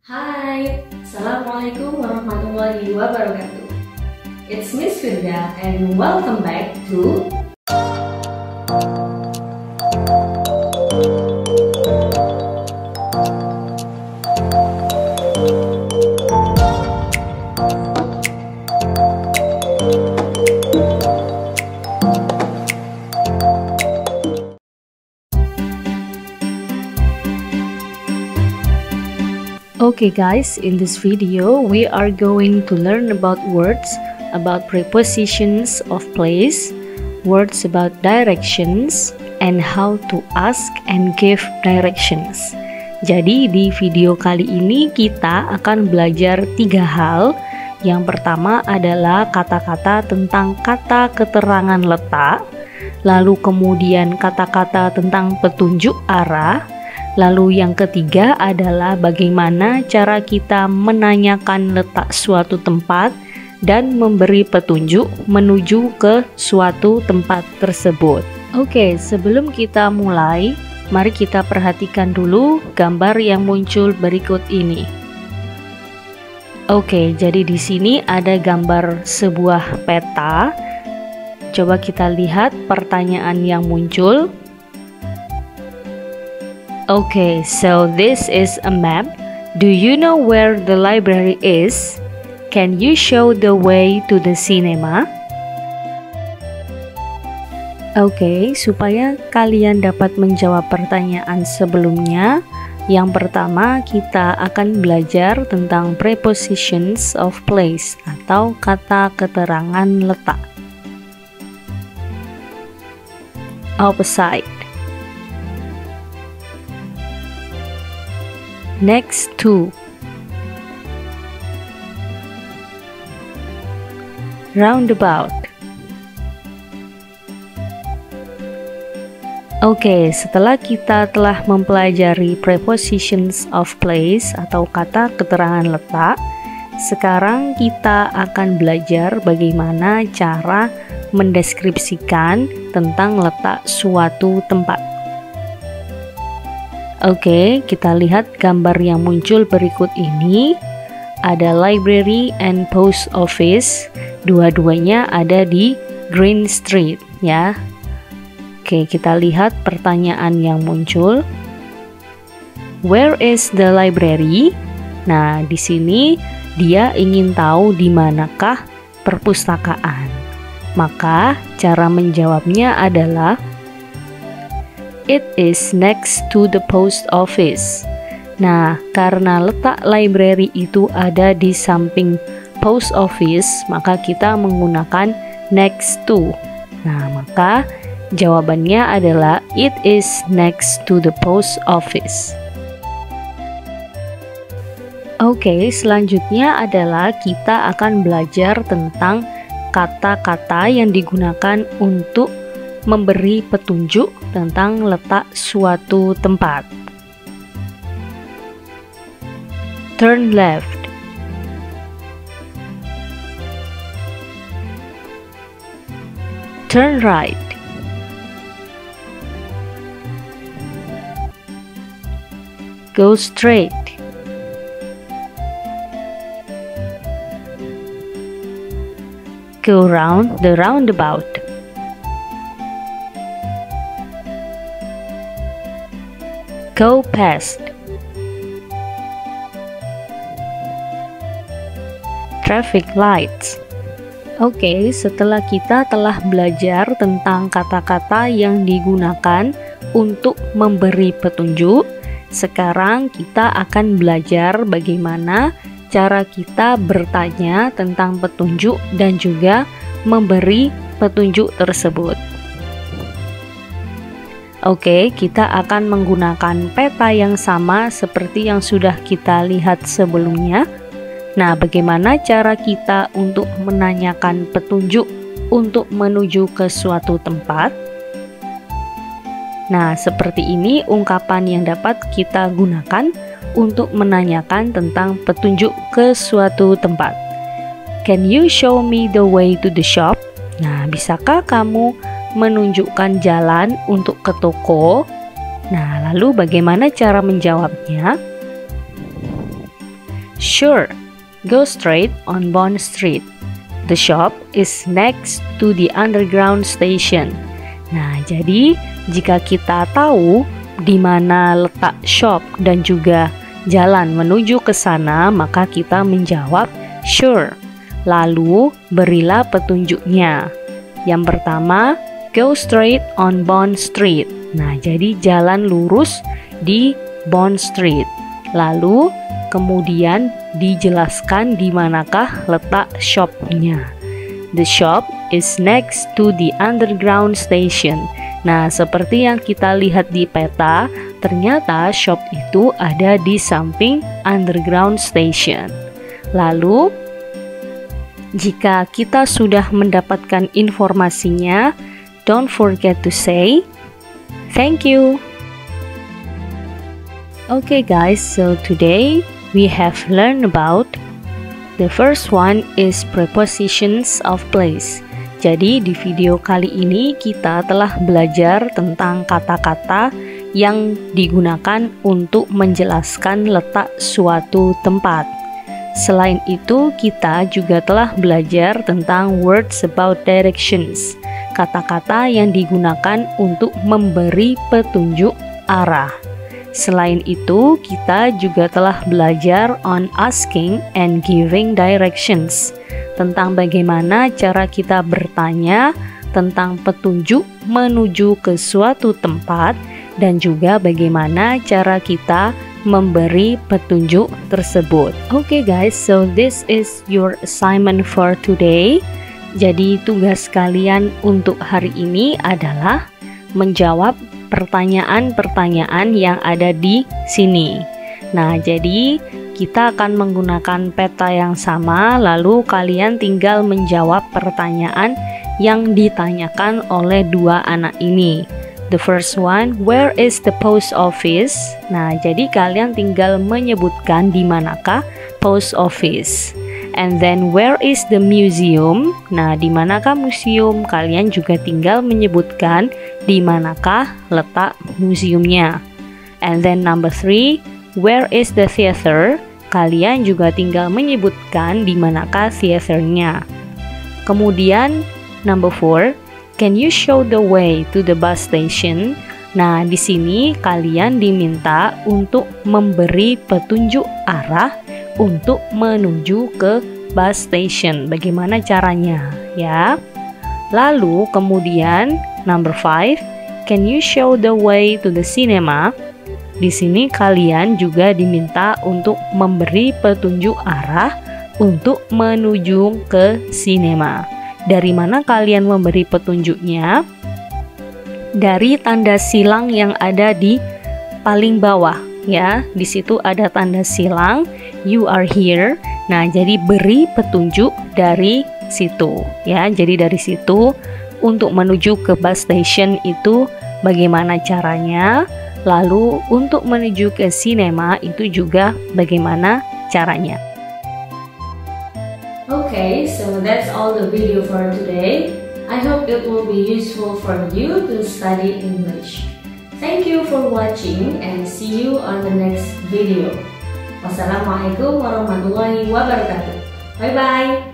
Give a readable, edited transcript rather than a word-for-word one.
Hai, Assalamualaikum warahmatullahi wabarakatuh. It's Miss Firda and welcome back to Okay guys, in this video we are going to learn about words, about prepositions of place, words about directions, and how to ask and give directions. Jadi di video kali ini kita akan belajar 3 hal. Yang pertama adalah kata-kata tentang kata keterangan letak, lalu kemudian kata-kata tentang petunjuk arah. Lalu yang ketiga adalah bagaimana cara kita menanyakan letak suatu tempat dan memberi petunjuk menuju ke suatu tempat tersebut. Oke, sebelum kita mulai, mari kita perhatikan dulu gambar yang muncul berikut ini. Oke, jadi di sini ada gambar sebuah peta. Coba kita lihat pertanyaan yang muncul. Okay, so this is a map. Do you know where the library is? Can you show the way to the cinema? Okay, supaya kalian dapat menjawab pertanyaan sebelumnya, yang pertama kita akan belajar tentang prepositions of place atau kata keterangan letak. Opposite. Next to, roundabout. Oke, setelah kita telah mempelajari prepositions of place atau kata keterangan letak, sekarang kita akan belajar bagaimana cara mendeskripsikan tentang letak suatu tempat. Oke, kita lihat gambar yang muncul berikut ini. Ada library and post office. Dua-duanya ada di Green Street ya. Oke, kita lihat pertanyaan yang muncul. Where is the library? Nah, di sini dia ingin tahu di manakah perpustakaan. Maka cara menjawabnya adalah it is next to the post office. Nah, karena letak library itu ada di samping post office, maka kita menggunakan next to. Nah, maka jawabannya adalah it is next to the post office. Oke, selanjutnya adalah kita akan belajar tentang kata-kata yang digunakan untuk memberi petunjuk tentang letak suatu tempat. Turn left. Turn right. Go straight. Go round the roundabout. Go past. Traffic lights. Oke, setelah kita telah belajar tentang kata-kata yang digunakan untuk memberi petunjuk, sekarang kita akan belajar bagaimana cara kita bertanya tentang petunjuk dan juga memberi petunjuk tersebut. Oke, kita akan menggunakan peta yang sama seperti yang sudah kita lihat sebelumnya. Nah, bagaimana cara kita untuk menanyakan petunjuk untuk menuju ke suatu tempat? Nah, seperti ini ungkapan yang dapat kita gunakan untuk menanyakan tentang petunjuk ke suatu tempat. Can you show me the way to the shop? Nah, bisakah kamu menunjukkan jalan untuk ke toko? Nah, lalu bagaimana cara menjawabnya? Sure, go straight on Bond Street. The shop is next to the underground station. Nah, jadi jika kita tahu di mana letak shop dan juga jalan menuju ke sana, maka kita menjawab sure. Lalu berilah petunjuknya. Yang pertama, go straight on Bond Street. Nah, jadi jalan lurus di Bond Street. Lalu kemudian dijelaskan di manakah letak shopnya. The shop is next to the underground station. Nah, seperti yang kita lihat di peta, ternyata shop itu ada di samping underground station. Lalu, jika kita sudah mendapatkan informasinya, don't forget to say thank you. Okay guys, so today we have learned about the first one is prepositions of place. Jadi di video kali ini kita telah belajar tentang kata-kata yang digunakan untuk menjelaskan letak suatu tempat. Selain itu, kita juga telah belajar tentang words about directions, kata-kata yang digunakan untuk memberi petunjuk arah. Selain itu, kita juga telah belajar on asking and giving directions, tentang bagaimana cara kita bertanya tentang petunjuk menuju ke suatu tempat, dan juga bagaimana cara kita memberi petunjuk tersebut. Okay guys, so this is your assignment for today. Jadi tugas kalian untuk hari ini adalah menjawab pertanyaan-pertanyaan yang ada di sini. Nah, jadi kita akan menggunakan peta yang sama, lalu kalian tinggal menjawab pertanyaan yang ditanyakan oleh dua anak ini. The first one, where is the post office? Nah, jadi kalian tinggal menyebutkan di manakah post office. And then where is the museum? Nah, di manakah museum? Kalian juga tinggal menyebutkan di manakah letak museumnya. And then number 3, where is the theater? Kalian juga tinggal menyebutkan di manakah theaternya. Kemudian number 4, can you show the way to the bus station? Nah, di sini kalian diminta untuk memberi petunjuk arah untuk menuju ke bus station. Bagaimana caranya, ya? Lalu kemudian number 5, can you show the way to the cinema? Di sini kalian juga diminta untuk memberi petunjuk arah untuk menuju ke sinema. Dari mana kalian memberi petunjuknya? Dari tanda silang yang ada di paling bawah, ya. Di situ ada tanda silang, you are here. Nah, jadi beri petunjuk dari situ, ya. Jadi dari situ untuk menuju ke bus station itu bagaimana caranya? Lalu untuk menuju ke sinema itu juga bagaimana caranya? Okay, so that's all the video for today. I hope it will be useful for you to study English. Thank you for watching and see you on the next video. Wassalamualaikum warahmatullahi wabarakatuh. Bye bye.